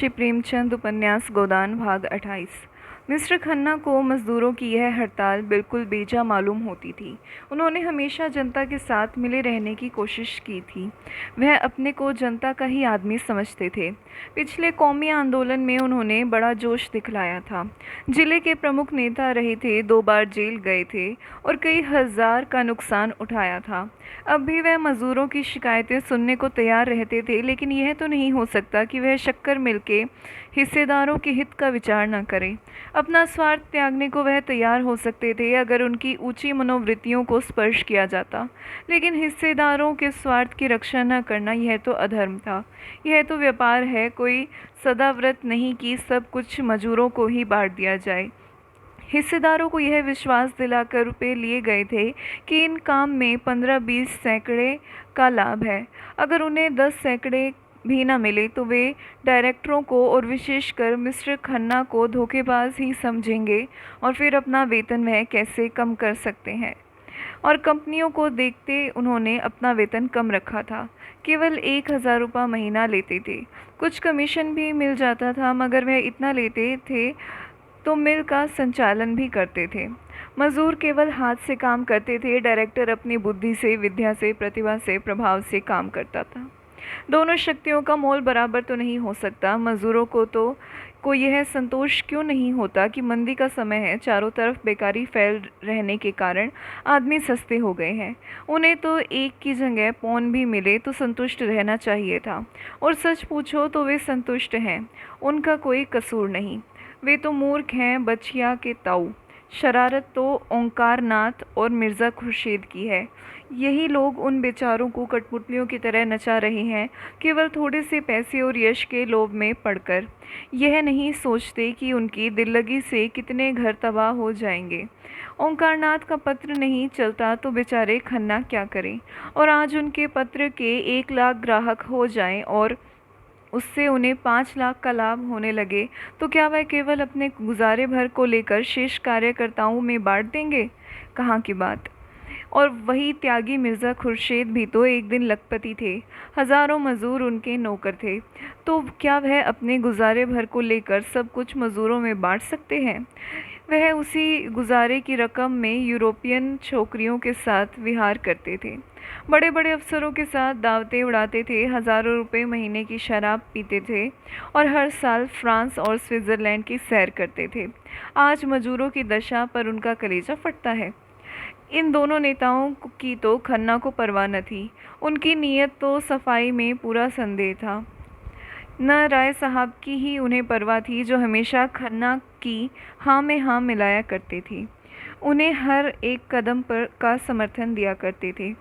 मुंशी प्रेमचंद उपन्यास गोदान भाग 28। मिस्टर खन्ना को मज़दूरों की यह हड़ताल बिल्कुल बेजा मालूम होती थी। उन्होंने हमेशा जनता के साथ मिले रहने की कोशिश की थी। वह अपने को जनता का ही आदमी समझते थे। पिछले कौमी आंदोलन में उन्होंने बड़ा जोश दिखलाया था। जिले के प्रमुख नेता रहे थे, 2 बार जेल गए थे और कई हज़ार का नुकसान उठाया था। अब भी वह मज़दूरों की शिकायतें सुनने को तैयार रहते थे, लेकिन यह तो नहीं हो सकता कि वह शक्कर मिल के हिस्सेदारों के हित का विचार न करें। अपना स्वार्थ त्यागने को वह तैयार हो सकते थे अगर उनकी ऊंची मनोवृत्तियों को स्पर्श किया जाता, लेकिन हिस्सेदारों के स्वार्थ की रक्षा न करना यह तो अधर्म था। यह तो व्यापार है, कोई सदाव्रत नहीं कि सब कुछ मजूरों को ही बांट दिया जाए। हिस्सेदारों को यह विश्वास दिलाकर रुपये लिए गए थे कि इन काम में 15-20 सैकड़े का लाभ है। अगर उन्हें 10 सैकड़े भी न मिले तो वे डायरेक्टरों को और विशेषकर मिस्टर खन्ना को धोखेबाज ही समझेंगे और फिर अपना वेतन वह कैसे कम कर सकते हैं। और कंपनियों को देखते उन्होंने अपना वेतन कम रखा था, केवल 1000 रुपये महीना लेते थे। कुछ कमीशन भी मिल जाता था, मगर वह इतना लेते थे तो मिल का संचालन भी करते थे। मजदूर केवल हाथ से काम करते थे, डायरेक्टर अपनी बुद्धि से, विद्या से, प्रतिभा से, प्रभाव से काम करता था। दोनों शक्तियों का मोल बराबर तो नहीं हो सकता। मजदूरों को यह संतोष क्यों नहीं होता कि मंदी का समय है, चारों तरफ बेकारी फैल रहने के कारण आदमी सस्ते हो गए हैं। उन्हें तो एक की जगह पौन भी मिले तो संतुष्ट रहना चाहिए था, और सच पूछो तो वे संतुष्ट हैं। उनका कोई कसूर नहीं, वे तो मूर्ख हैं, बचिया के ताऊ। शरारत तो ओंकार नाथ और मिर्ज़ा खुर्शीद की है। यही लोग उन बेचारों को कठपुतलियों की तरह नचा रहे हैं, केवल थोड़े से पैसे और यश के लोभ में पड़कर। यह नहीं सोचते कि उनकी दिल्लगी से कितने घर तबाह हो जाएंगे। ओंकारनाथ का पत्र नहीं चलता तो बेचारे खन्ना क्या करें। और आज उनके पत्र के 1 लाख ग्राहक हो जाएं और उससे उन्हें 5 लाख का लाभ होने लगे तो क्या वह केवल अपने गुजारे भर को लेकर शेष कार्यकर्ताओं में बांट देंगे? कहाँ की बात। और वही त्यागी मिर्ज़ा खुर्शीद भी तो एक दिन लखपति थे, हज़ारों मज़दूर उनके नौकर थे। तो क्या वह अपने गुजारे भर को लेकर सब कुछ मज़दूरों में बांट सकते हैं? वह उसी गुजारे की रकम में यूरोपियन छोकरियों के साथ विहार करते थे, बड़े बड़े अफसरों के साथ दावतें उड़ाते थे, हज़ारों रुपए महीने की शराब पीते थे और हर साल फ्रांस और स्विट्ज़रलैंड की सैर करते थे। आज मजदूरों की दशा पर उनका कलेजा फटता है। इन दोनों नेताओं की तो खन्ना को परवाह न थी। उनकी नीयत तो सफाई में पूरा संदेह था। न राय साहब की ही उन्हें परवाह थी, जो हमेशा खन्ना की हाँ में हाँ मिलाया करते थे, उन्हें हर एक कदम पर का समर्थन दिया करते थे।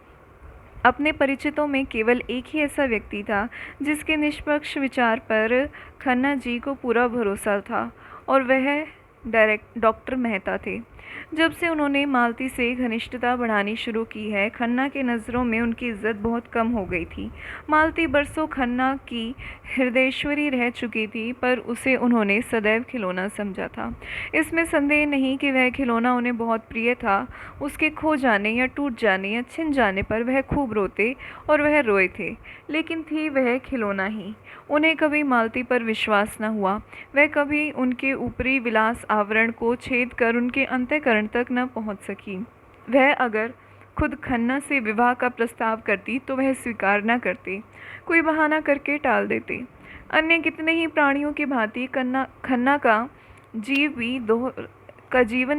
अपने परिचितों में केवल एक ही ऐसा व्यक्ति था जिसके निष्पक्ष विचार पर खन्ना जी को पूरा भरोसा था, और वह डॉक्टर मेहता थे। जब से उन्होंने मालती से घनिष्ठता बढ़ानी शुरू की है, खन्ना के नज़रों में उनकी इज्जत बहुत कम हो गई थी। मालती बरसों खन्ना की हृदयेश्वरी रह चुकी थी, पर उसे उन्होंने सदैव खिलौना समझा था। इसमें संदेह नहीं कि वह खिलौना उन्हें बहुत प्रिय था। उसके खो जाने या टूट जाने या छिन जाने पर वह खूब रोते और वह रोए थे, लेकिन थी वह खिलौना ही। उन्हें कभी मालती पर विश्वास न हुआ। वह कभी उनके ऊपरी विलास आवरण को छेद कर उनके अंतःकरण तक न पहुंच सकी। वह अगर खुद खन्ना से विवाह का प्रस्ताव करती तो वह स्वीकार न करते, कोई बहाना करके टाल देते। अन्य कितने ही प्राणियों की भांति खन्ना का जीवन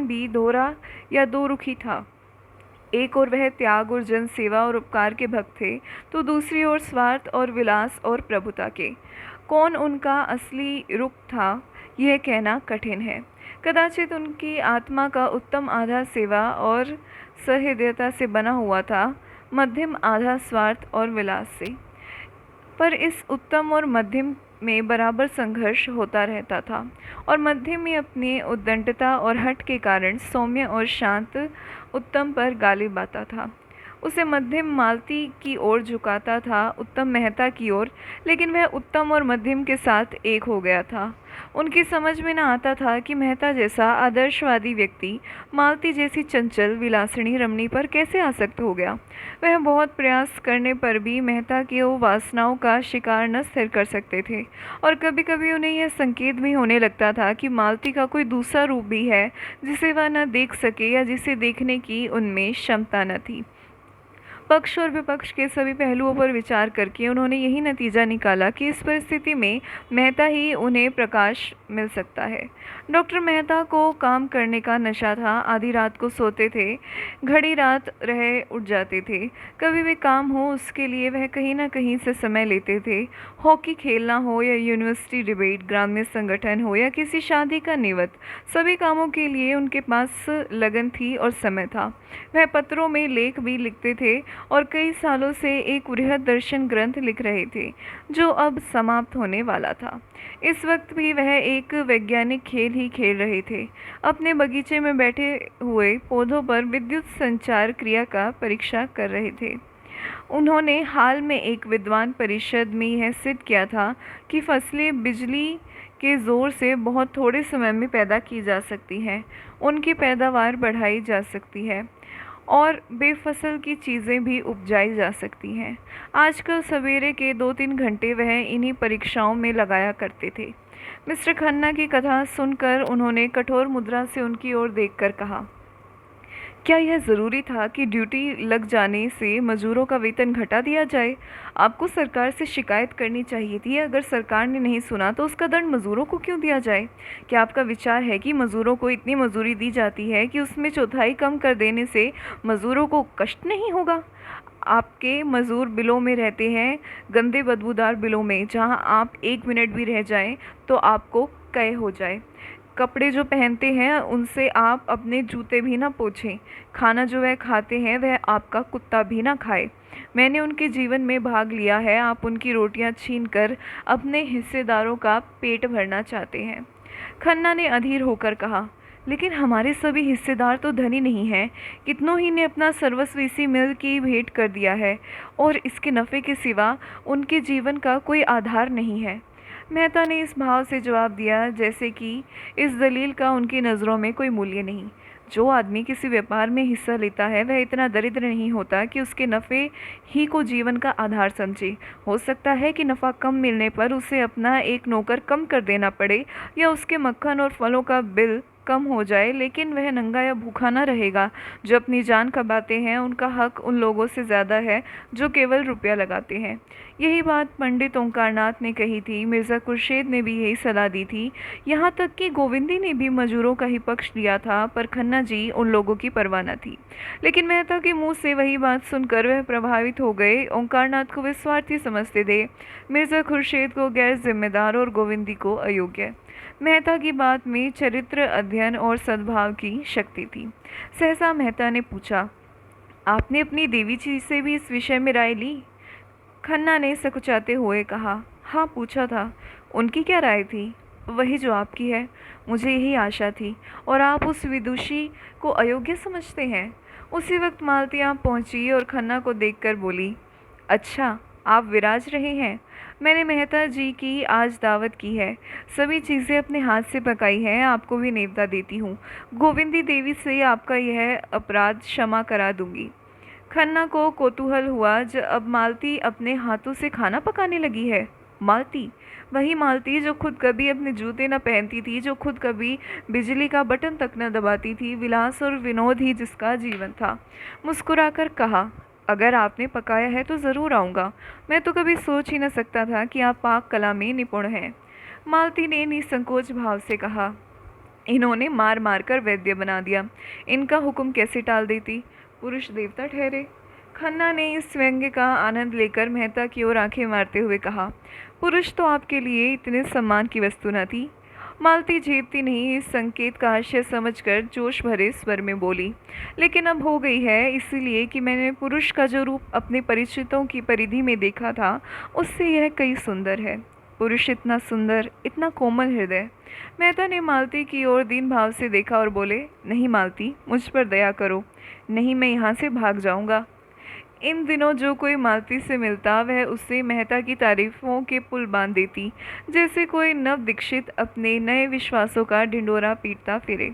भी दोहरा या दो रुखी था। एक ओर वह त्याग और जन सेवा और उपकार के भक्त थे, तो दूसरी ओर स्वार्थ और विलास और प्रभुता के। कौन उनका असली रुख था, यह कहना कठिन है। कदाचित उनकी आत्मा का उत्तम आधा सेवा और सहृदयता से बना हुआ था, मध्यम आधा स्वार्थ और विलास से। पर इस उत्तम और मध्यम में बराबर संघर्ष होता रहता था, और मध्यम में अपनी उद्दंडता और हठ के कारण सौम्य और शांत उत्तम पर गालिब आता था। उसे मध्यम मालती की ओर झुकाता था, उत्तम मेहता की ओर, लेकिन वह उत्तम और मध्यम के साथ एक हो गया था। उनकी समझ में न आता था कि मेहता जैसा आदर्शवादी व्यक्ति मालती जैसी चंचल विलासिनी रमणी पर कैसे आसक्त हो गया। वह बहुत प्रयास करने पर भी मेहता की वो वासनाओं का शिकार न स्थिर कर सकते थे, और कभी कभी उन्हें यह संकेत भी होने लगता था कि मालती का कोई दूसरा रूप भी है जिसे वह न देख सके या जिसे देखने की उनमें क्षमता न थी। पक्ष और विपक्ष के सभी पहलुओं पर विचार करके उन्होंने यही नतीजा निकाला कि इस परिस्थिति में मेहता ही उन्हें प्रकाश मिल सकता है। डॉक्टर मेहता को काम करने का नशा था। आधी रात को सोते थे, घड़ी रात रहे उठ जाते थे। कभी भी काम हो उसके लिए वह कहीं ना कहीं से समय लेते थे। हॉकी खेलना हो या यूनिवर्सिटी डिबेट, ग्राम्य संगठन हो या किसी शादी का निवत, सभी कामों के लिए उनके पास लगन थी और समय था। वह पत्रों में लेख भी लिखते थे और कई सालों से एक बृहद दर्शन ग्रंथ लिख रहे थे जो अब समाप्त होने वाला था। इस वक्त भी वह एक वैज्ञानिक खेल ही खेल रहे थे। अपने बगीचे में बैठे हुए पौधों पर विद्युत संचार क्रिया का परीक्षा कर रहे थे। उन्होंने हाल में एक विद्वान परिषद में यह सिद्ध किया था कि फसलें बिजली के ज़ोर से बहुत थोड़े समय में पैदा की जा सकती हैं, उनकी पैदावार बढ़ाई जा सकती है और बेफसल की चीज़ें भी उपजाई जा सकती हैं। आजकल सवेरे के 2-3 घंटे वह इन्हीं परीक्षाओं में लगाया करते थे। मिस्टर खन्ना की कथा सुनकर उन्होंने कठोर मुद्रा से उनकी ओर देखकर कहा, क्या यह ज़रूरी था कि ड्यूटी लग जाने से मज़दूरों का वेतन घटा दिया जाए? आपको सरकार से शिकायत करनी चाहिए थी। अगर सरकार ने नहीं सुना तो उसका दंड मज़दूरों को क्यों दिया जाए? क्या आपका विचार है कि मज़दूरों को इतनी मजदूरी दी जाती है कि उसमें चौथाई कम कर देने से मज़दूरों को कष्ट नहीं होगा? आपके मज़दूर बिलों में रहते हैं, गंदे बदबूदार बिलों में, जहां आप 1 मिनट भी रह जाएं तो आपको कै हो जाए। कपड़े जो पहनते हैं उनसे आप अपने जूते भी ना पोंछें। खाना जो वह खाते हैं वह आपका कुत्ता भी ना खाए। मैंने उनके जीवन में भाग लिया है, आप उनकी रोटियां छीनकर अपने हिस्सेदारों का पेट भरना चाहते हैं। खन्ना ने अधीर होकर कहा, लेकिन हमारे सभी हिस्सेदार तो धनी नहीं हैं। कितनों ही ने अपना सर्वस्व इसी मिल की भेंट कर दिया है और इसके नफ़े के सिवा उनके जीवन का कोई आधार नहीं है। मेहता ने इस भाव से जवाब दिया जैसे कि इस दलील का उनकी नज़रों में कोई मूल्य नहीं। जो आदमी किसी व्यापार में हिस्सा लेता है वह इतना दरिद्र नहीं होता कि उसके नफ़े ही को जीवन का आधार समझे। हो सकता है कि नफ़ा कम मिलने पर उसे अपना एक नौकर कम कर देना पड़े या उसके मक्खन और फलों का बिल कम हो जाए, लेकिन वह नंगा या भूखा न रहेगा। जो अपनी जान कमाते हैं उनका हक उन लोगों से ज़्यादा है जो केवल रुपया लगाते हैं। यही बात पंडित ओंकारनाथ ने कही थी, मिर्ज़ा खुर्शीद ने भी यही सलाह दी थी, यहाँ तक कि गोविंदी ने भी मजदूरों का ही पक्ष लिया था, पर खन्ना जी उन लोगों की परवाह न थी। लेकिन मेहता के मुंह से वही बात सुनकर वह प्रभावित हो गए। ओंकारनाथ को वे स्वार्थी समझते थे, मिर्ज़ा खुर्शीद को गैर जिम्मेदार और गोविंदी को अयोग्य। मेहता की बात में चरित्र अध्ययन और सद्भाव की शक्ति थी। सहसा मेहता ने पूछा, आपने अपनी देवी जी से भी इस विषय में राय ली? खन्ना ने सकुचाते हुए कहा, हाँ पूछा था। उनकी क्या राय थी? वही जो आपकी है। मुझे यही आशा थी। और आप उस विदुषी को अयोग्य समझते हैं? उसी वक्त मालती आप पहुंची और खन्ना को देखकर बोली, अच्छा आप विराज रहे हैं। मैंने मेहता जी की आज दावत की है, सभी चीज़ें अपने हाथ से पकाई हैं, आपको भी नेवता देती हूँ। गोविंदी देवी से आपका यह अपराध क्षमा करा दूंगी। खन्ना को कौतूहल हुआ, अब मालती अपने हाथों से खाना पकाने लगी है। मालती, वही मालती जो खुद कभी अपने जूते न पहनती थी, जो खुद कभी बिजली का बटन तक न दबाती थी, विलास और विनोद ही जिसका जीवन था। मुस्कुराकर कहा, अगर आपने पकाया है तो ज़रूर आऊँगा। मैं तो कभी सोच ही न सकता था कि आप पाक कला में निपुण हैं। मालती ने निसंकोच भाव से कहा, इन्होंने मार मार कर वैद्य बना दिया, इनका हुक्म कैसे टाल देती? पुरुष देवता ठहरे। खन्ना ने इस व्यंग्य का आनंद लेकर मेहता की ओर आंखें मारते हुए कहा, पुरुष तो आपके लिए इतने सम्मान की वस्तु न थी। मालती झेपती नहीं इस संकेत का आशय समझकर जोश भरे स्वर में बोली, लेकिन अब हो गई है, इसीलिए कि मैंने पुरुष का जो रूप अपने परिचितों की परिधि में देखा था उससे यह कई सुंदर है। पुरुष इतना सुंदर, इतना कोमल हृदय। मेहता ने मालती की ओर दीन भाव से देखा और बोले, नहीं मालती, मुझ पर दया करो, नहीं मैं यहाँ से भाग जाऊँगा। इन दिनों जो कोई मालती से मिलता वह उससे मेहता की तारीफों के पुल बांध देती, जैसे कोई नव दीक्षित अपने नए विश्वासों का ढिंढोरा पीटता फिरे।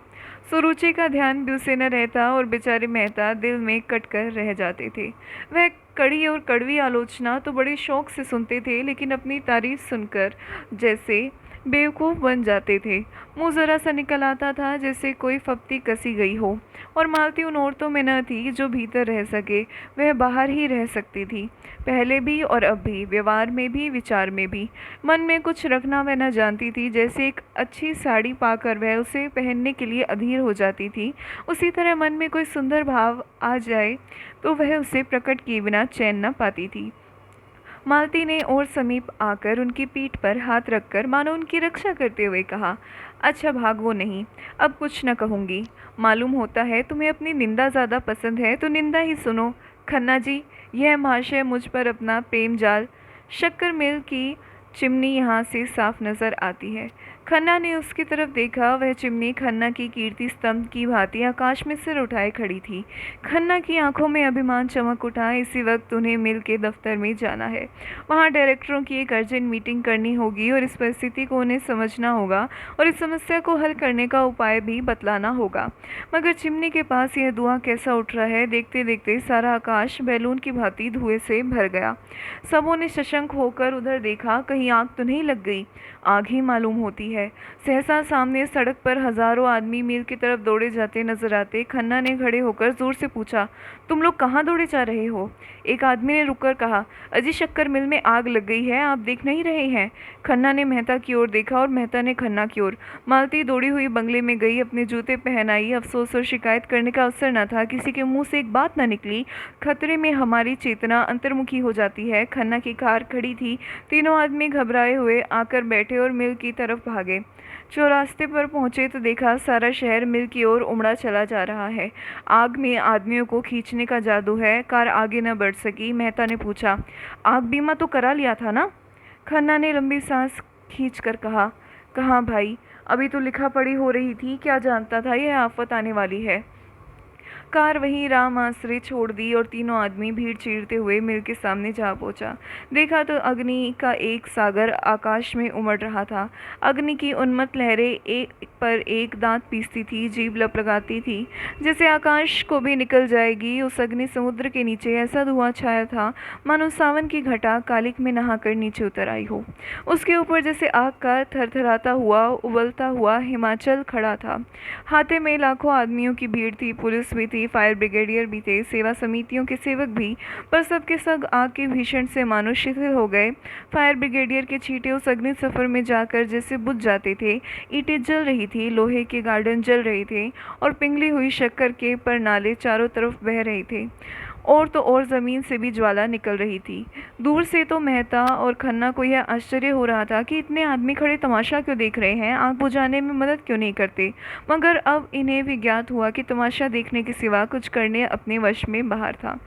सुरुचि का ध्यान भी उसे न रहता और बेचारे मेहता दिल में कट कर रह जाते थे। वह कड़ी और कड़वी आलोचना तो बड़े शौक से सुनते थे, लेकिन अपनी तारीफ सुनकर जैसे बेवकूफ़ बन जाते थे। मुंह ज़रा सा निकल आता था जैसे कोई फप्ती कसी गई हो। और मालती उन औरतों में न थी जो भीतर रह सके, वह बाहर ही रह सकती थी, पहले भी और अब भी, व्यवहार में भी विचार में भी। मन में कुछ रखना वह न जानती थी। जैसे एक अच्छी साड़ी पाकर वह उसे पहनने के लिए अधीर हो जाती थी, उसी तरह मन में कोई सुंदर भाव आ जाए तो वह उसे प्रकट किए बिना चैन न पाती थी। मालती ने और समीप आकर उनकी पीठ पर हाथ रखकर मानो उनकी रक्षा करते हुए कहा, अच्छा भागो नहीं, अब कुछ न कहूँगी। मालूम होता है तुम्हें अपनी निंदा ज़्यादा पसंद है, तो निंदा ही सुनो। खन्ना जी, यह महाशय मुझ पर अपना प्रेम जाल। शक्कर मिल की चिमनी यहाँ से साफ नज़र आती है। खन्ना ने उसकी तरफ देखा। वह चिमनी खन्ना की कीर्ति स्तंभ की भांति आकाश में सिर उठाए खड़ी थी। खन्ना की आंखों में अभिमान चमक उठा। इसी वक्त उन्हें मिल के दफ्तर में जाना है। वहाँ डायरेक्टरों की एक अर्जेंट मीटिंग करनी होगी और इस परिस्थिति को उन्हें समझना होगा और इस समस्या को हल करने का उपाय भी बतलाना होगा। मगर चिमनी के पास यह धुआं कैसा उठ रहा है, देखते देखते सारा आकाश बैलून की भांति धुएं से भर गया। सबों ने सशंक होकर उधर देखा, कहीं आग तो नहीं लग गई। आग ही मालूम होती है। सहसा सामने सड़क पर हजारों आदमी मिल की तरफ दौड़े जाते नजर आते। खन्ना ने खड़े होकर जोर से पूछा, तुम लोग कहाँ दौड़े जा रहे हो? एक आदमी ने रुककर कहा, अजी शक्कर मिल में आग लग गई है, आप देख नहीं रहे हैं? खन्ना ने मेहता की ओर देखा और मेहता ने खन्ना की ओर। मालती दौड़ी हुई बंगले में गई, अपने जूते पहनाई। अफसोस और शिकायत करने का अवसर न था। किसी के मुंह से एक बात न निकली। खतरे में हमारी चेतना अंतर्मुखी हो जाती है। खन्ना की कार खड़ी थी। तीनों आदमी घबराए हुए आकर बैठे और मिल की तरफ भागे। चौरास्ते पर पहुंचे तो देखा सारा शहर मिल की ओर उमड़ा चला जा रहा है। आग में आदमियों को खींचने का जादू है। कार आगे न बढ़ सकी। मेहता ने पूछा, आग बीमा तो करा लिया था ना? खन्ना ने लंबी सांस खींचकर कहा, कहाँ भाई, अभी तो लिखा पढ़ी हो रही थी, क्या जानता था यह आफत आने वाली है। कार वहीं राम आसरे छोड़ दी और तीनों आदमी भीड़ चीरते हुए मिल के सामने जा पहुंचा। देखा तो अग्नि का एक सागर आकाश में उमड़ रहा था। अग्नि की उन्मत्त लहरें एक पर एक दांत पीसती थी, जीभ लपलगाती थी, जैसे आकाश को भी निकल जाएगी। उस अग्नि समुद्र के नीचे ऐसा धुआं छाया था मानो सावन की घटा कालिक में नहाकर नीचे उतर आई हो। उसके ऊपर जैसे आग का थरथराता हुआ उबलता हुआ हिमाचल खड़ा था। हाथे में लाखों आदमियों की भीड़ थी, पुलिस भी थी, फायर ब्रिगेडियर भी थे, सेवा समितियों के सेवक भी, पर सबके सब आग के भीषण से मानो शिथिल हो गए। फायर ब्रिगेडियर के छींटे उस अग्नि सफर में जाकर जैसे बुझ जाते थे। ईंटें जल रही थी, लोहे के गार्डन जल रहे थे और पिघली हुई शक्कर के परनाले चारों तरफ बह रहे थे। और तो और ज़मीन से भी ज्वाला निकल रही थी। दूर से तो मेहता और खन्ना को यह आश्चर्य हो रहा था कि इतने आदमी खड़े तमाशा क्यों देख रहे हैं, आग बुझाने में मदद क्यों नहीं करते। मगर अब इन्हें भी ज्ञात हुआ कि तमाशा देखने के सिवा कुछ करने अपने वश में बाहर था।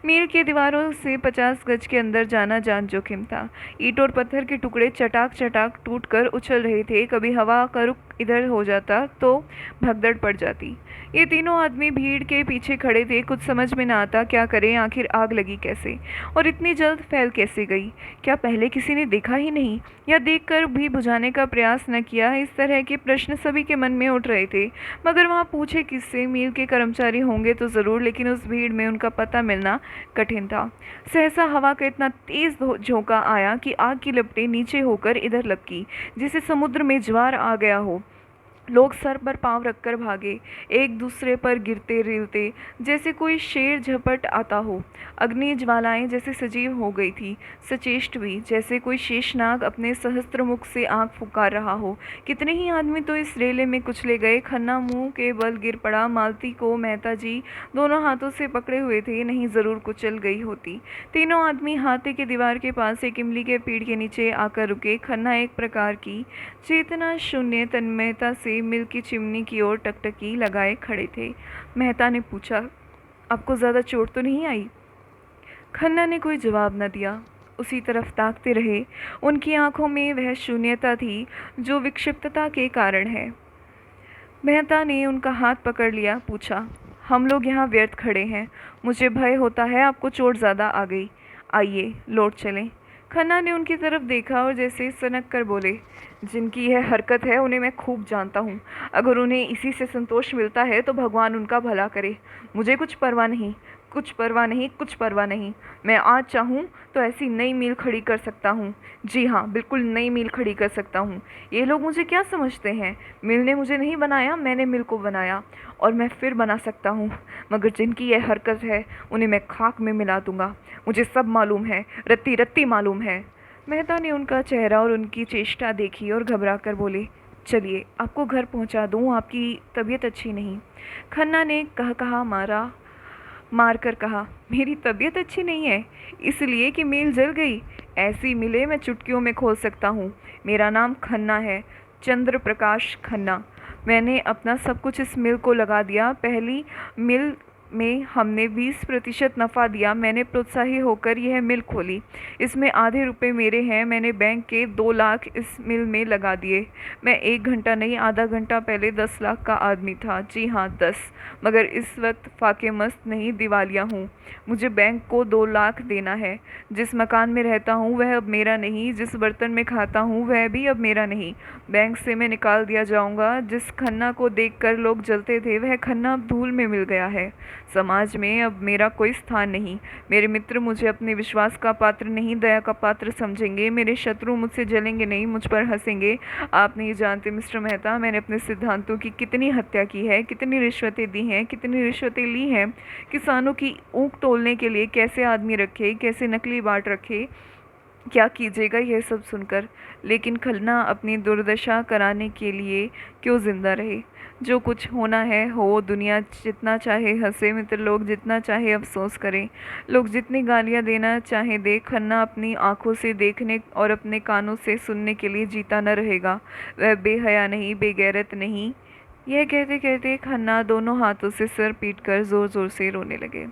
मील की दीवारों से 50 गज के अंदर जाना जान जोखिम था। ईंट और पत्थर के टुकड़े चटाक चटाक टूट कर उछल रहे थे। कभी हवा का रुख इधर हो जाता तो भगदड़ पड़ जाती। ये तीनों आदमी भीड़ के पीछे खड़े थे। कुछ समझ में न आता क्या करें, आखिर आग लगी कैसे और इतनी जल्द फैल कैसे गई? क्या पहले किसी ने देखा ही नहीं या देखकर भी बुझाने का प्रयास न किया? इस तरह के प्रश्न सभी के मन में उठ रहे थे। मगर वहाँ पूछे किससे? मील के कर्मचारी होंगे तो ज़रूर, लेकिन उस भीड़ में उनका पता मिलना कठिन था। सहसा हवा का इतना तेज झोंका आया कि आग की लपटें नीचे होकर इधर लपकी, जैसे समुद्र में ज्वार आ गया हो। लोग सर पर पांव रखकर भागे, एक दूसरे पर गिरते रेलते, जैसे कोई शेर झपट आता हो। अग्नि ज्वालाएं जैसे सजीव हो गई थी, सचेष्ट भी, जैसे कोई शेषनाग अपने सहस्त्र मुख से आग फुकार रहा हो। कितने ही आदमी तो इस रेले में कुचले गए। खन्ना मुंह के बल गिर पड़ा। मालती को मेहता जी दोनों हाथों से पकड़े हुए थे, नहीं ज़रूर कुचल गई होती। तीनों आदमी हाथे के दीवार के पास एक इमली के पेड़ के नीचे आकर रुके। खन्ना एक प्रकार की चेतना शून्य तन्मयता से मिल की चिमनी की ओर टकटकी लगाए खड़े थे। मेहता ने पूछा, आपको ज़्यादा चोट तो नहीं आई? खन्ना ने कोई जवाब न दिया, उसी तरफ ताकते रहे। उनकी आंखों में वह शून्यता थी जो विक्षिप्तता के कारण है। मेहता ने उनका हाथ पकड़ लिया, पूछा, हम लोग यहाँ व्यर्थ खड़े हैं। मुझे भय होता है आपको चोट ज़्यादा आ गई। आइए लौट चलें। खन्ना ने उनकी तरफ देखा और जैसे सनक कर बोले, जिनकी यह हरकत है उन्हें मैं खूब जानता हूँ। अगर उन्हें इसी से संतोष मिलता है तो भगवान उनका भला करे। मुझे कुछ परवाह नहीं, कुछ परवाह नहीं, कुछ परवाह नहीं। मैं आज चाहूँ तो ऐसी नई मील खड़ी कर सकता हूँ। जी हाँ, बिल्कुल नई मील खड़ी कर सकता हूँ। ये लोग मुझे क्या समझते हैं? मिल ने मुझे नहीं बनाया, मैंने मिल को बनाया, और मैं फिर बना सकता हूँ। मगर जिनकी यह हरकत है उन्हें मैं खाक में मिला दूंगा। मुझे सब मालूम है, रत्ती रत्ती मालूम है। मेहता ने उनका चेहरा और उनकी चेष्टा देखी और घबरा कर बोले, चलिए आपको घर पहुंचा दूं, आपकी तबीयत अच्छी नहीं। खन्ना ने कहा मार कर कहा, मेरी तबीयत अच्छी नहीं है इसलिए कि मील जल गई? ऐसी मिलें मैं चुटकियों में खोल सकता हूँ। मेरा नाम खन्ना है, चंद्र प्रकाश खन्ना। मैंने अपना सब कुछ इस मिल को लगा दिया। पहली मिल में हमने 20% नफ़ा दिया। मैंने प्रोत्साहित होकर यह मिल खोली। इसमें आधे रुपए मेरे हैं। मैंने बैंक के 2 लाख इस मिल में लगा दिए। मैं 1 घंटा नहीं, आधा घंटा पहले 10 लाख का आदमी था। जी हाँ, 10। मगर इस वक्त फाके मस्त नहीं, दिवालिया हूँ। मुझे बैंक को 2 लाख देना है। जिस मकान में रहता हूँ वह अब मेरा नहीं, जिस बर्तन में खाता हूँ वह भी अब मेरा नहीं। बैंक से मैं निकाल दिया जाऊँगा। जिस खन्ना को देखकर लोग जलते थे वह खन्ना अब धूल में मिल गया है। समाज में अब मेरा कोई स्थान नहीं। मेरे मित्र मुझे अपने विश्वास का पात्र नहीं, दया का पात्र समझेंगे। मेरे शत्रु मुझसे जलेंगे नहीं, मुझ पर हंसेंगे। आप नहीं जानते मिस्टर मेहता, मैंने अपने सिद्धांतों की कितनी हत्या की है, कितनी रिश्वतें दी हैं, कितनी रिश्वतें ली हैं। किसानों की ऊँख तोलने के लिए कैसे आदमी रखे, कैसे नकली बाट रखे। क्या कीजिएगा यह सब सुनकर? लेकिन खन्ना अपनी दुर्दशा कराने के लिए क्यों जिंदा रहे? जो कुछ होना है हो। दुनिया जितना चाहे हंसे, मित्र लोग जितना चाहे अफसोस करें, लोग जितनी गालियां देना चाहे दे, खन्ना अपनी आंखों से देखने और अपने कानों से सुनने के लिए जीता न रहेगा। वह बेहया नहीं, बेगैरत नहीं। यह कहते कहते खन्ना दोनों हाथों से सर पीटकर जोर जोर से रोने लगे।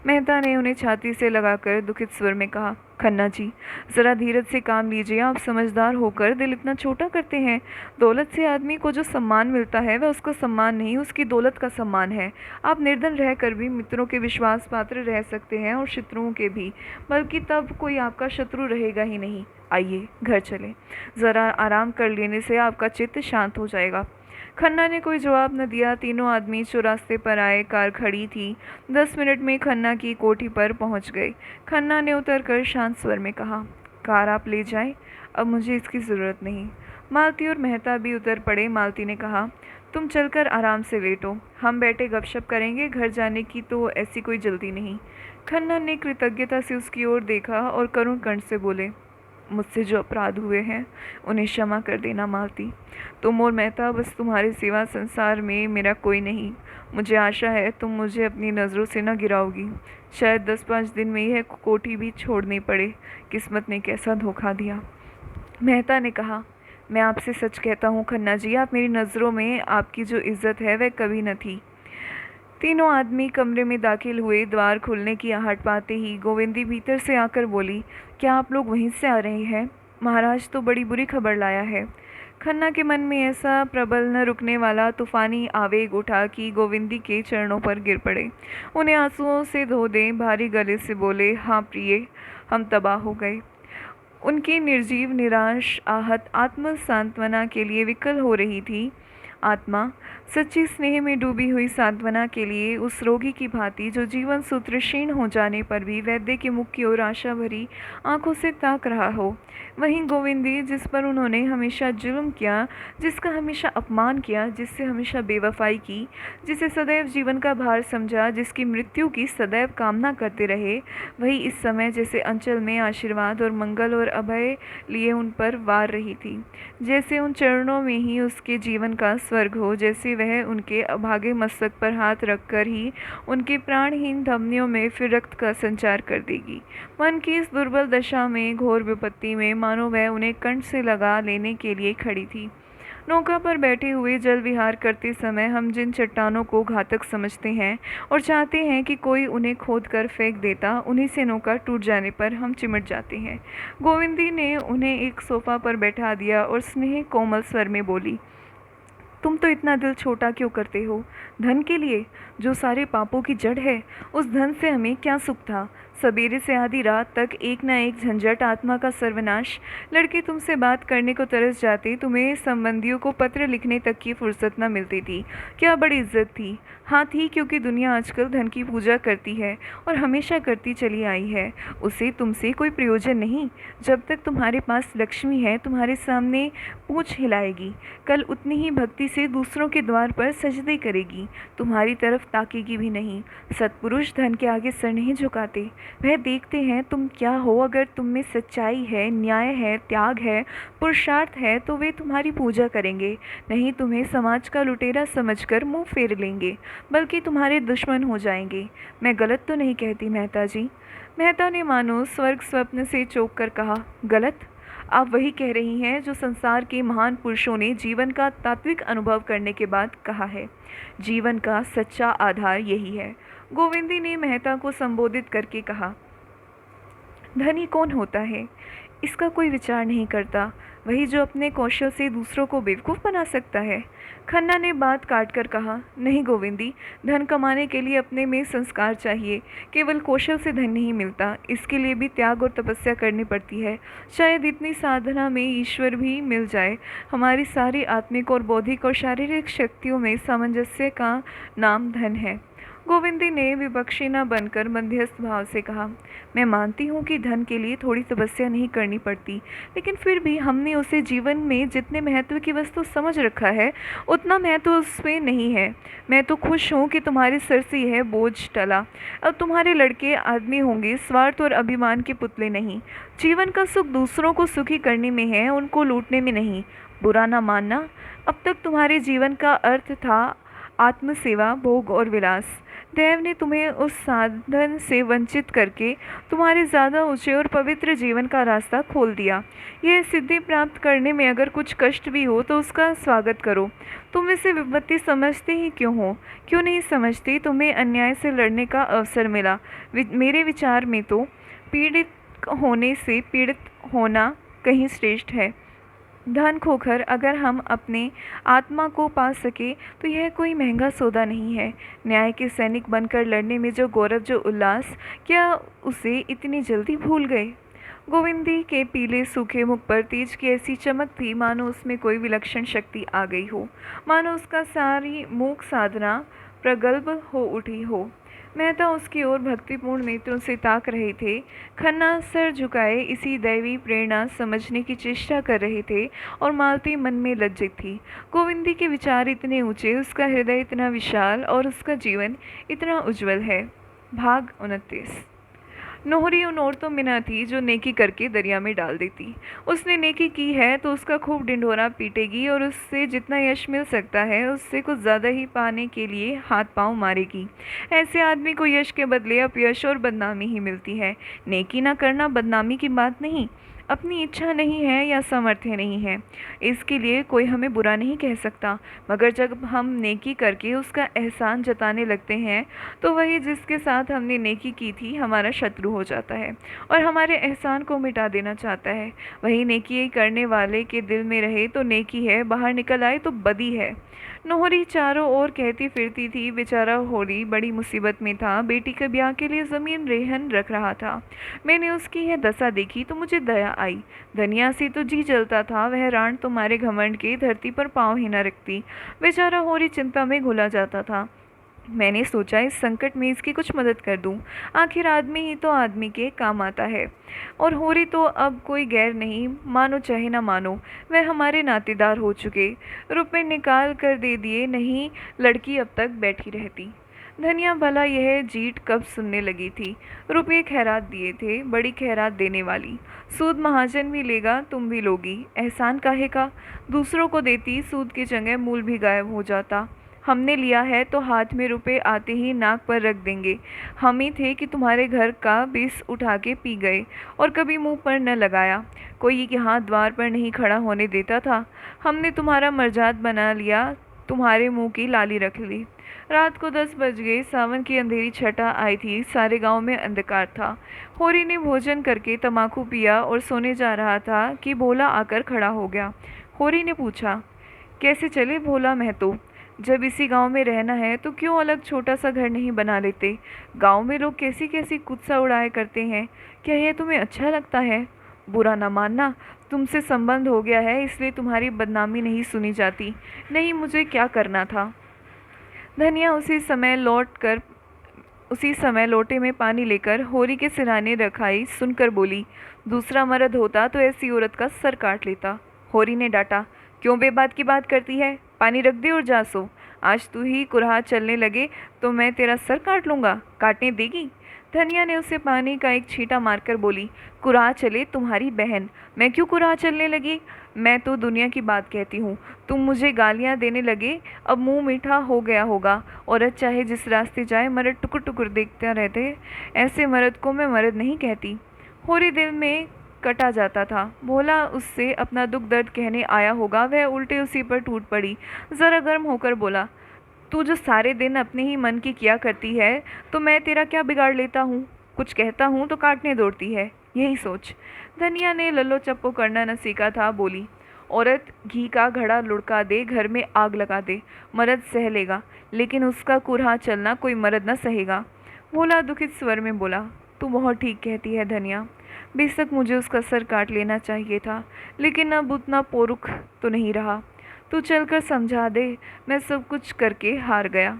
मेहता ने उन्हें छाती से लगाकर दुखित स्वर में कहा, खन्ना जी, ज़रा धीरज से काम लीजिए। आप समझदार होकर दिल इतना छोटा करते हैं। दौलत से आदमी को जो सम्मान मिलता है वह उसका सम्मान नहीं, उसकी दौलत का सम्मान है। आप निर्धन रहकर भी मित्रों के विश्वास पात्र रह सकते हैं, और शत्रुओं के भी, बल्कि तब कोई आपका शत्रु रहेगा ही नहीं। आइए घर चलें। ज़रा आराम कर लेने से आपका चित्त शांत हो जाएगा। खन्ना ने कोई जवाब न दिया। तीनों आदमी चौरास्ते पर आए। कार खड़ी थी। 10 मिनट में खन्ना की कोठी पर पहुंच गए। खन्ना ने उतरकर शांत स्वर में कहा, कार आप ले जाएं, अब मुझे इसकी ज़रूरत नहीं। मालती और मेहता भी उतर पड़े। मालती ने कहा, तुम चलकर आराम से लेटो, हम बैठे गपशप करेंगे। घर जाने की तो ऐसी कोई जल्दी नहीं। खन्ना ने कृतज्ञता से उसकी ओर देखा और करुण कंठ से बोले, मुझसे जो अपराध हुए हैं उन्हें क्षमा कर देना मालती। तुम और मेहता, बस तुम्हारे सिवा संसार में मेरा कोई नहीं। मुझे आशा है तुम मुझे अपनी नज़रों से न गिराओगी। शायद 10-5 दिन में यह कोठी भी छोड़नी पड़े। किस्मत ने कैसा धोखा दिया। मेहता ने कहा, मैं आपसे सच कहता हूँ खन्ना जी, आप मेरी नज़रों में आपकी जो इज्जत है वह कभी न थी। तीनों आदमी कमरे में दाखिल हुए। द्वार खुलने की आहट पाते ही गोविंदी भीतर से आकर बोली, क्या आप लोग वहीं से आ रहे हैं? महाराज तो बड़ी बुरी खबर लाया है। खन्ना के मन में ऐसा प्रबल न रुकने वाला तूफानी आवेग उठा कि गोविंदी के चरणों पर गिर पड़े। उन्हें आंसुओं से धो दें। भारी गले से बोले, हाँ प्रिय, हम तबाह हो गए। उनकी निर्जीव निराश आहत आत्म सांत्वना के लिए विकल हो रही थी। आत्मा सच्ची स्नेह में डूबी हुई सांत्वना के लिए उस रोगी की भांति जो जीवन सूत्र क्षीण हो जाने पर भी वैद्य के मुख की ओर आशा भरी आंखों से ताक रहा हो। वहीं गोविंदी, जिस पर उन्होंने हमेशा जुल्म किया, जिसका हमेशा अपमान किया, जिससे हमेशा बेवफाई की, जिसे सदैव जीवन का भार समझा, जिसकी मृत्यु की सदैव कामना करते रहे, वही इस समय जैसे अंचल में आशीर्वाद और मंगल और अभय लिए उन पर वार रही थी। जैसे उन चरणों में ही उसके जीवन का स्वर्ग हो, जैसे वह उनके अभागे मस्तक पर हाथ रखकर ही उनके प्राणहीन धमनियों में फिर रक्त का संचार कर देगी। मन की इस दुर्बल दशा में, घोर विपत्ति में, मानो वह उन्हें कंठ से लगा लेने के लिए खड़ी थी। नौका पर बैठे हुए जल विहार करते समय हम जिन चट्टानों को घातक समझते हैं और चाहते हैं कि कोई उन्हें खोद कर फेंक देता, उन्हीं से नौका टूट जाने पर हम चिमट जाते हैं। गोविंदी ने उन्हें एक सोफा पर बैठा दिया और स्नेह कोमल स्वर में बोली, तुम तो इतना दिल छोटा क्यों करते हो? धन के लिए, जो सारे पापों की जड़ है। उस धन से हमें क्या सुख था? सवेरे से आधी रात तक एक ना एक झंझट, आत्मा का सर्वनाश। लड़के तुमसे बात करने को तरस जाते, तुम्हें संबंधियों को पत्र लिखने तक की फुर्सत न मिलती थी। क्या बड़ी इज्जत थी? हाँ थी, क्योंकि दुनिया आजकल धन की पूजा करती है और हमेशा करती चली आई है। उसे तुमसे कोई प्रयोजन नहीं। जब तक तुम्हारे पास लक्ष्मी है, तुम्हारे सामने पूंछ हिलाएगी, कल उतनी ही भक्ति से दूसरों के द्वार पर सजदे करेगी, तुम्हारी तरफ ताकेगी भी नहीं। सत्पुरुष धन के आगे सर नहीं झुकाते। वह देखते हैं तुम क्या हो। अगर तुम में सच्चाई है, न्याय है, त्याग है, पुरुषार्थ है, तो वे तुम्हारी पूजा करेंगे। नहीं तुम्हें समाज का लुटेरा समझकर मुंह फेर लेंगे, बल्कि तुम्हारे दुश्मन हो जाएंगे। मैं गलत तो नहीं कहती मेहता जी? मेहता ने मानो स्वर्ग स्वप्न से चौंक कर कहा, गलत? आप वही कह रही हैं जो संसार के महान पुरुषों ने जीवन का तात्विक अनुभव करने के बाद कहा है। जीवन का सच्चा आधार यही है। गोविंदी ने मेहता को संबोधित करके कहा, धनी कौन होता है? इसका कोई विचार नहीं करता, वही जो अपने कौशल से दूसरों को बेवकूफ़ बना सकता है। खन्ना ने बात काट कर कहा, नहीं गोविंदी, धन कमाने के लिए अपने में संस्कार चाहिए। केवल कौशल से धन नहीं मिलता, इसके लिए भी त्याग और तपस्या करनी पड़ती है। शायद इतनी साधना में ईश्वर भी मिल जाए। हमारी सारी आत्मिक और बौद्धिक और शारीरिक शक्तियों में सामंजस्य का नाम धन है। गोविंदी ने विपक्षी न बनकर मध्यस्थ भाव से कहा, मैं मानती हूँ कि धन के लिए थोड़ी तपस्या नहीं करनी पड़ती, लेकिन फिर भी हमने उसे जीवन में जितने महत्व की वस्तु समझ रखा है, उतना महत्व उसमें नहीं है। मैं तो खुश हूँ कि तुम्हारे सिर से यह बोझ टला। अब तुम्हारे लड़के आदमी होंगे, स्वार्थ और अभिमान के पुतले नहीं। जीवन का सुख दूसरों को सुखी करने में है, उनको लूटने में नहीं। बुरा ना मानना, अब तक तुम्हारे जीवन का अर्थ था आत्मसेवा, भोग और विलास। देव ने तुम्हें उस साधन से वंचित करके तुम्हारे ज़्यादा ऊंचे और पवित्र जीवन का रास्ता खोल दिया। यह सिद्धि प्राप्त करने में अगर कुछ कष्ट भी हो तो उसका स्वागत करो। तुम इसे विपत्ति समझते ही क्यों हो? क्यों नहीं समझती? तुम्हें अन्याय से लड़ने का अवसर मिला। मेरे विचार में तो पीड़ित होने से पीड़ित होना कहीं श्रेष्ठ है। धन खोकर अगर हम अपने आत्मा को पा सके तो यह कोई महंगा सौदा नहीं है। न्याय के सैनिक बनकर लड़ने में जो गौरव, जो उल्लास, क्या उसे इतनी जल्दी भूल गए? गोविंदी के पीले सूखे मुख पर तेज की ऐसी चमक थी मानो उसमें कोई विलक्षण शक्ति आ गई हो, मानो उसका सारी मूक साधना प्रगल्भ हो उठी हो। मेहता उसकी ओर भक्तिपूर्ण नेत्रों से ताक रहे थे। खन्ना सर झुकाए इसी दैवी प्रेरणा समझने की चेष्टा कर रहे थे और मालती मन में लज्जित थी। गोविंदी के विचार इतने ऊंचे, उसका हृदय इतना विशाल और उसका जीवन इतना उज्जवल है। भाग 29। नोहरी उन औरतों में न थी जो नेकी करके दरिया में डाल देती। उसने नेकी की है तो उसका खूब ढिंढोरा पीटेगी और उससे जितना यश मिल सकता है उससे कुछ ज़्यादा ही पाने के लिए हाथ पांव मारेगी। ऐसे आदमी को यश के बदले अपयश और बदनामी ही मिलती है। नेकी ना करना बदनामी की बात नहीं, अपनी इच्छा नहीं है या सामर्थ्य नहीं है, इसके लिए कोई हमें बुरा नहीं कह सकता। मगर जब हम नेकी करके उसका एहसान जताने लगते हैं तो वही जिसके साथ हमने नेकी की थी हमारा शत्रु हो जाता है और हमारे एहसान को मिटा देना चाहता है। वही नेकी करने वाले के दिल में रहे तो नेकी है, बाहर निकल आए तो बदी है। नोहरी चारों ओर कहती फिरती थी, बेचारा होरी बड़ी मुसीबत में था। बेटी के ब्याह के लिए ज़मीन रेहन रख रहा था। मैंने उसकी यह दशा देखी तो मुझे दया आई। धनिया से तो जी जलता था, वह राण तुम्हारे घमंड के धरती पर पाँव ही न रखती। बेचारा होरी चिंता में घुला जाता था। मैंने सोचा इस संकट में इसकी कुछ मदद कर दूं। आखिर आदमी ही तो आदमी के काम आता है और होरी तो अब कोई गैर नहीं, मानो चाहे ना मानो वह हमारे नातेदार हो चुके। रुपए निकाल कर दे दिए, नहीं लड़की अब तक बैठी रहती। धनिया भला यह जीत कब सुनने लगी थी? रुपये खैरात दिए थे, बड़ी खैरात देने वाली। सूद महाजन भी लेगा, तुम भी लोगी, एहसान काहे का? दूसरों को देती, सूद की जगह मूल भी गायब हो जाता। हमने लिया है तो हाथ में रुपए आते ही नाक पर रख देंगे। हम ही थे कि तुम्हारे घर का बिस उठा के पी गए और कभी मुंह पर न लगाया। कोई यहाँ द्वार पर नहीं खड़ा होने देता था। हमने तुम्हारा मर्जाद बना लिया, तुम्हारे मुंह की लाली रख ली। रात को 10 बज गए, सावन की अंधेरी छटा आई थी, सारे गांव में अंधकार था। होरी ने भोजन करके तमाकू पिया और सोने जा रहा था कि भोला आकर खड़ा हो गया। होरी ने पूछा, कैसे चले भोला महतो? जब इसी गांव में रहना है तो क्यों अलग छोटा सा घर नहीं बना लेते? गांव में लोग कैसी कैसी कुत्सा उड़ाया करते हैं। क्या यह तुम्हें अच्छा लगता है? बुरा ना मानना, तुमसे संबंध हो गया है इसलिए तुम्हारी बदनामी नहीं सुनी जाती। नहीं, मुझे क्या करना था? धनिया उसी समय लोटे में पानी लेकर होरी के सिरहाने रखाई सुनकर बोली, दूसरा मर्द होता तो ऐसी औरत का सर काट लेता। होरी ने डांटा, क्यों बेबात की बात करती है? पानी रख दे और जा सो। आज तू ही कुराहा चलने लगे तो मैं तेरा सर काट लूँगा। काटने देगी? धनिया ने उसे पानी का एक छींटा मारकर बोली, कुराहा चले तुम्हारी बहन, मैं क्यों कुराहा चलने लगी? मैं तो दुनिया की बात कहती हूँ। तुम मुझे गालियाँ देने लगे, अब मुंह मीठा हो गया होगा। औरत चाहे जिस रास्ते जाए मर्द टुकुर टुकुर देखते रहते, ऐसे मर्द को मैं मर्द नहीं कहती। होरी दिल में कटा जाता था। भोला उससे अपना दुख दर्द कहने आया होगा, वह उल्टे उसी पर टूट पड़ी। ज़रा गर्म होकर बोला, तू जो सारे दिन अपने ही मन की किया करती है तो मैं तेरा क्या बिगाड़ लेता हूँ? कुछ कहता हूँ तो काटने दौड़ती है, यही सोच। धनिया ने लल्लो चप्पो करना न सीखा था, बोली, औरत घी का घड़ा लुढ़का दे, घर में आग लगा दे, मर्द सह लेगा, लेकिन उसका कुरहा चलना कोई मर्द न सहेगा। भोला दुखित स्वर में बोला, तू बहुत ठीक कहती है धनिया, बेशक मुझे उसका सर काट लेना चाहिए था, लेकिन अब उतना पोरुख तो नहीं रहा। तू चलकर समझा दे, मैं सब कुछ करके हार गया।